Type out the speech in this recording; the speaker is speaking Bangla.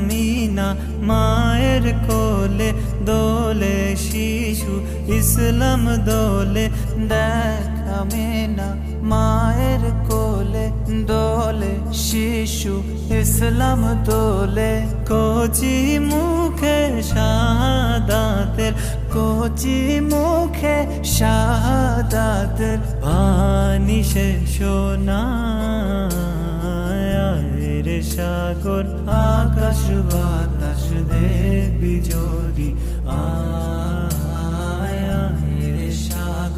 আমিনা মায়ের কোলে দোলে শিশু ইসলাম দোলে দেখ আমিনা মায়ের কোলে দোলে শিশু ইসলাম দোলে কচি মুখে শাহাদাতের কচি মুখে শাহাদাতের বাণী সে শোনায় রে সাগর আকাশ বাতাস দেখবি যদি